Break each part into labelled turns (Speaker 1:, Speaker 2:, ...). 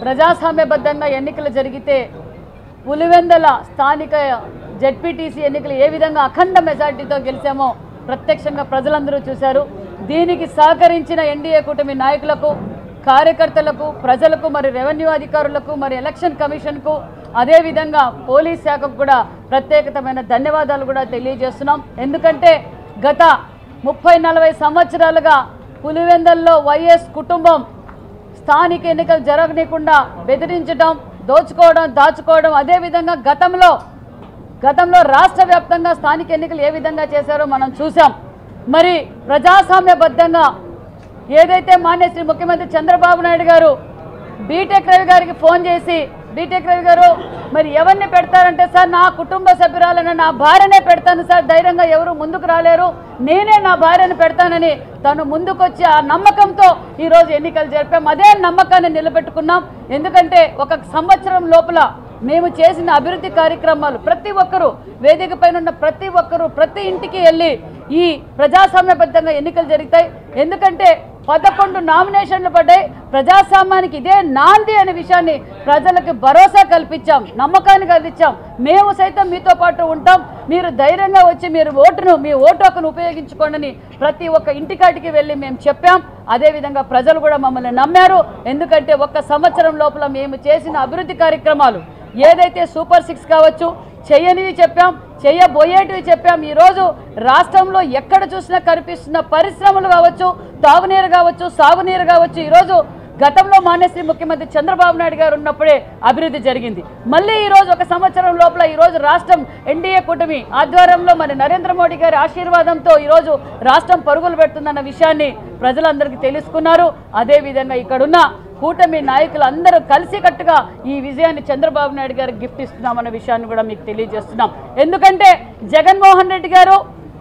Speaker 1: ప్రజాస్వామ్యబద్ధంగా ఎన్నికలు జరిగితే పులివెందుల స్థానిక జెడ్పీటీసీ ఎన్నికలు ఏ విధంగా అఖండ మెజార్టీతో గెలిచామో ప్రత్యక్షంగా ప్రజలందరూ చూశారు. దీనికి సహకరించిన ఎన్డీఏ కూటమి నాయకులకు, కార్యకర్తలకు, ప్రజలకు, మరి రెవెన్యూ అధికారులకు, మరి ఎలక్షన్ కమిషన్కు, అదేవిధంగా పోలీస్ శాఖకు కూడా ప్రత్యేకమైన ధన్యవాదాలు కూడా తెలియజేస్తున్నాం. ఎందుకంటే గత 30-40 సంవత్సరాలుగా పులివెందుల్లో వైఎస్ కుటుంబం స్థానిక ఎన్నికలు జరగనీయకుండా బెదిరించడం, దోచుకోవడం, దాచుకోవడం, అదేవిధంగా గతంలో రాష్ట్ర వ్యాప్తంగా స్థానిక ఎన్నికలు ఏ విధంగా చేశారో మనం చూసాం. మరి ప్రజాస్వామ్యబద్ధంగా ఏదైతే మాన్యశ్రీ ముఖ్యమంత్రి చంద్రబాబు నాయుడు గారు బీటెక్ రవి గారికి ఫోన్ చేసి, బీటెక్ రవి గారు మరి ఎవరిని పెడతారంటే, సార్ నా కుటుంబ సభ్యురాలను నా భార్యనే పెడతాను సార్, ధైర్యంగా ఎవరు ముందుకు రాలేరు, నేనే నా భార్యను పెడతానని తను ముందుకొచ్చి ఆ నమ్మకంతో ఈరోజు ఎన్నికలు జరిపాం. అదే నమ్మకాన్ని నిలబెట్టుకున్నాం. ఎందుకంటే ఒక సంవత్సరం లోపల మేము చేసిన అభివృద్ధి కార్యక్రమాలు ప్రతి ఒక్కరూ, వేదిక పైన ఉన్న ప్రతి ఒక్కరూ ప్రతి ఇంటికి వెళ్ళి ఈ ప్రజాస్వామ్యబద్ధంగా ఎన్నికలు జరుగుతాయి. ఎందుకంటే 11 నామినేషన్లు పడ్డాయి. ప్రజాస్వామ్యానికి ఇదే నాంది అనే విషయాన్ని ప్రజలకు భరోసా కల్పించాం, నమ్మకాన్ని కలిగించాం. మేము సైతం మీతో పాటు ఉంటాం, మీరు ధైర్యంగా వచ్చి మీ ఓటు హక్కును ఉపయోగించుకోండి ప్రతి ఒక్క ఇంటికాటికి వెళ్ళి మేము చెప్పాం. అదేవిధంగా ప్రజలు కూడా మమ్మల్ని నమ్మారు. ఎందుకంటే ఒక్క సంవత్సరం లోపల మేము చేసిన అభివృద్ధి కార్యక్రమాలు ఏదైతే సూపర్ 6 కావచ్చు, చేయనివి చెప్పాం, చేయబోయేటివి చెప్పాం. ఈరోజు రాష్ట్రంలో ఎక్కడ చూసినా కనిపిస్తున్న పరిశ్రమలు కావచ్చు, తాగునీరు కావచ్చు, సాగునీరు కావచ్చు, ఈరోజు గతంలో మాన్యశ్రీ ముఖ్యమంత్రి చంద్రబాబు నాయుడు గారు ఉన్నప్పుడే అభివృద్ధి జరిగింది. మళ్ళీ ఈరోజు ఒక సంవత్సరం లోపల ఈరోజు రాష్ట్రం ఎన్డీఏ కూటమి ఆధ్వర్యంలో మరి నరేంద్ర మోడీ గారి ఆశీర్వాదంతో ఈరోజు రాష్ట్రం పరుగులు పెడుతుందన్న విషయాన్ని ప్రజలందరికీ తెలుసుకున్నారు. అదేవిధంగా ఇక్కడున్న కూటమి నాయకులు అందరూ కలిసికట్టుగా ఈ విజయాన్ని చంద్రబాబు నాయుడు గారికి గిఫ్ట్ ఇస్తున్నామన్న విషయాన్ని కూడా మీకు తెలియజేస్తున్నాం. ఎందుకంటే జగన్మోహన్ రెడ్డి గారు,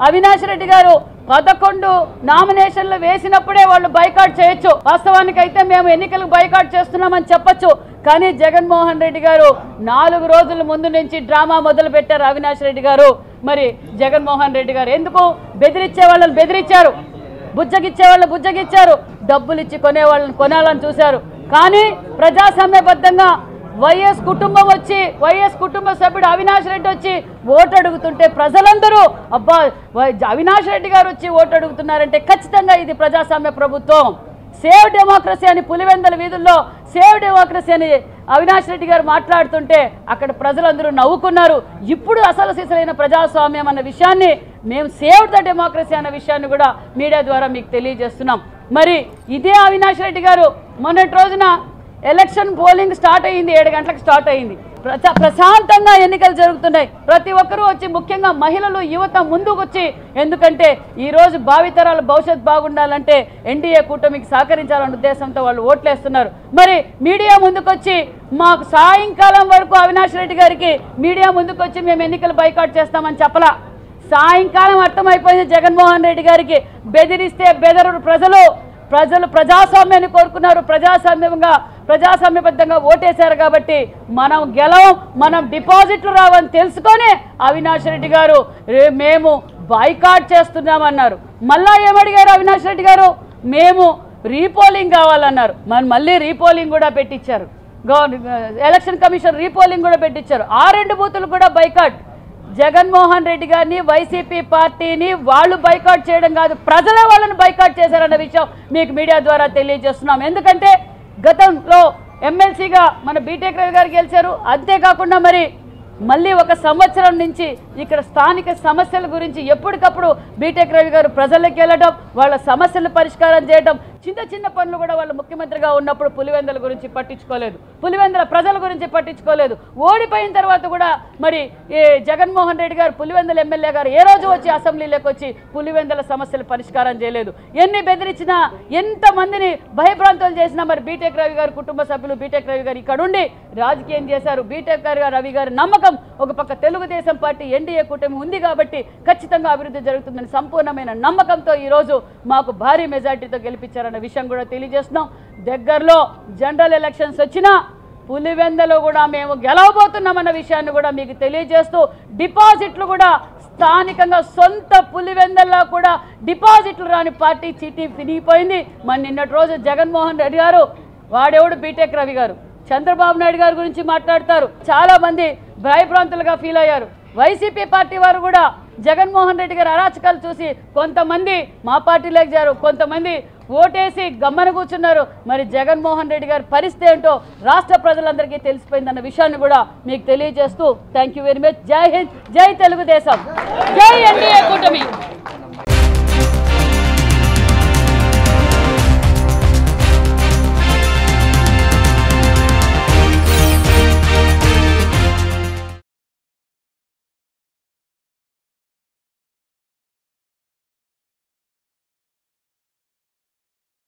Speaker 1: అవినాష్ రెడ్డి గారు 11 నామినేషన్లు వేసినప్పుడే వాళ్ళు బైకాట్ చేయొచ్చు. వాస్తవానికి అయితే మేము ఎన్నికలకు బైకాట్ చేస్తున్నామని చెప్పొచ్చు. కానీ జగన్మోహన్ రెడ్డి గారు 4 రోజుల ముందు నుంచి డ్రామా మొదలు పెట్టారు అవినాష్ రెడ్డి గారు. మరి జగన్మోహన్ రెడ్డి గారు ఎందుకు బెదిరించే వాళ్ళని బెదిరించారు, బుజ్జగిచ్చే వాళ్ళని బుజ్జగిచ్చారు, డబ్బులు ఇచ్చి కొనే వాళ్ళని కొనాలని చూశారు. కానీ ప్రజాస్వామ్యబద్ధంగా వైఎస్ కుటుంబం వచ్చి, వైఎస్ కుటుంబ సభ్యుడు అవినాష్ రెడ్డి వచ్చి ఓటు అడుగుతుంటే ప్రజలందరూ అబ్బా అవినాష్ రెడ్డి గారు వచ్చి ఓటు అడుగుతున్నారంటే ఖచ్చితంగా ఇది ప్రజాస్వామ్య ప్రభుత్వం, సేవ్ డెమోక్రసీ అని పులివెందుల వీధుల్లో సేవ్ డెమోక్రసీ అని అవినాష్ రెడ్డి గారు మాట్లాడుతుంటే అక్కడ ప్రజలందరూ నవ్వుకున్నారు. ఇప్పుడు అసలు సిసలైన ప్రజాస్వామ్యం అన్న విషయాన్ని మేము సేవ్ ద డెమోక్రసీ అన్న విషయాన్ని కూడా మీడియా ద్వారా మీకు తెలియజేస్తున్నాం. మరి ఇదే అవినాష్ రెడ్డి గారు మొన్నటి రోజున ఎలక్షన్ పోలింగ్ స్టార్ట్ అయ్యింది, 7 గంటలకు స్టార్ట్ అయ్యింది. ప్రశాంతంగా ఎన్నికలు జరుగుతున్నాయి. ప్రతి ఒక్కరూ వచ్చి, ముఖ్యంగా మహిళలు, యువత ముందుకు వచ్చి, ఎందుకంటే ఈరోజు భావితరాల భవిష్యత్ బాగుండాలంటే ఎన్డీఏ కూటమికి సహకరించాలన్న ఉద్దేశంతో వాళ్ళు ఓట్లేస్తున్నారు. మరి మీడియా ముందుకొచ్చి మాకు సాయంకాలం వరకు అవినాష్ రెడ్డి గారికి మీడియా ముందుకొచ్చి మేము ఎన్నికలు బైకాట్ చేస్తామని చెప్పలా. సాయంకాలం అర్థమైపోయింది జగన్మోహన్ రెడ్డి గారికి, బెదిరిస్తే బెదరు ప్రజలు ప్రజాస్వామ్యాన్ని కోరుకున్నారు, ప్రజాస్వామ్యబద్ధంగా ఓటేశారు. కాబట్టి మనం గెలవం, మనం డిపాజిట్లు రావని తెలుసుకొని అవినాష్ రెడ్డి గారు మేము బాయ్కాట్ చేస్తున్నామన్నారు. మళ్ళా ఏమడిగారు అవినాష్ రెడ్డి గారు, మేము రీపోలింగ్ కావాలన్నారు. మళ్ళీ రీపోలింగ్ కూడా పెట్టించారు, ఎలక్షన్ కమిషన్ రీపోలింగ్ కూడా పెట్టించారు. ఆ 2 బూతులు కూడా బైకాట్. జగన్మోహన్ రెడ్డి గారిని, వైసీపీ పార్టీని వాళ్ళు బైకాట్ చేయడం కాదు, ప్రజలే వాళ్ళని బైకాట్ చేశారన్న విషయం మీకు మీడియా ద్వారా తెలియజేస్తున్నాం. ఎందుకంటే గతంలో ఎమ్మెల్సీగా మన బీటెక్ రవి గారు గెలిచారు. అంతేకాకుండా మళ్ళీ ఒక సంవత్సరం నుంచి ఇక్కడ స్థానిక సమస్యల గురించి ఎప్పటికప్పుడు బీటెక్ రవి గారు ప్రజలకు వెళ్ళడం, వాళ్ళ సమస్యలు పరిష్కారం చేయడం, చిన్న పనులు కూడా వాళ్ళు ముఖ్యమంత్రిగా ఉన్నప్పుడు పులివెందుల గురించి పట్టించుకోలేదు, పులివెందుల ప్రజల గురించి పట్టించుకోలేదు. ఓడిపోయిన తర్వాత కూడా జగన్మోహన్ రెడ్డి గారు, పులివెందుల ఎమ్మెల్యే గారు ఏ రోజు వచ్చి అసెంబ్లీలోకి వచ్చి పులివెందుల సమస్యలు పరిష్కారం చేయలేదు. ఎన్ని బెదిరించినా, ఎంతమందిని భయభ్రాంతులు చేసినా బీటెక్ రవి గారు కుటుంబ సభ్యులు, బీటెక్ రవి గారు ఇక్కడుండి రాజకీయం చేశారు. బీటెక్ రవి గారి నమ్మకం ఒక పక్క తెలుగుదేశం పార్టీ ఎన్డీఏ కూటమి ఉంది కాబట్టి ఖచ్చితంగా అభివృద్ధి జరుగుతుందని సంపూర్ణమైన నమ్మకంతో ఈరోజు మాకు భారీ మెజార్టీతో గెలిపించారన్న విషయం కూడా తెలియజేస్తున్నాం. దగ్గరలో జనరల్ ఎలక్షన్స్ వచ్చినా పులివెందులో కూడా మేము గెలవబోతున్నామన్న విషయాన్ని కూడా మీకు తెలియజేస్తూ, డిపాజిట్లు కూడా స్థానికంగా సొంత పులివెందుల్లో కూడా డిపాజిట్లు రాని పార్టీ చీటీ తినిగిపోయింది. నిన్నటి రోజు జగన్మోహన్ రెడ్డి గారు, వాడెవడు బీటెక్ రవి గారు చంద్రబాబు నాయుడు గారి గురించి మాట్లాడతారు. చాలా మంది భయభ్రాంతులుగా ఫీల్ అయ్యారు. వైసీపీ పార్టీ వారు కూడా జగన్మోహన్ రెడ్డి గారి అరాచకాలు చూసి కొంతమంది మా పార్టీలోకి చేరారు, కొంతమంది ఓటేసి గమ్మన కూర్చున్నారు. మరి జగన్మోహన్ రెడ్డి గారి పరిస్థితి ఏంటో రాష్ట్ర ప్రజలందరికీ తెలిసిపోయిందన్న విషయాన్ని కూడా మీకు తెలియజేస్తూ థ్యాంక్ యూ వెరీ మచ్. జై హింద్, జై తెలుగుదేశం, జై ఎన్డీఏ కూటమి.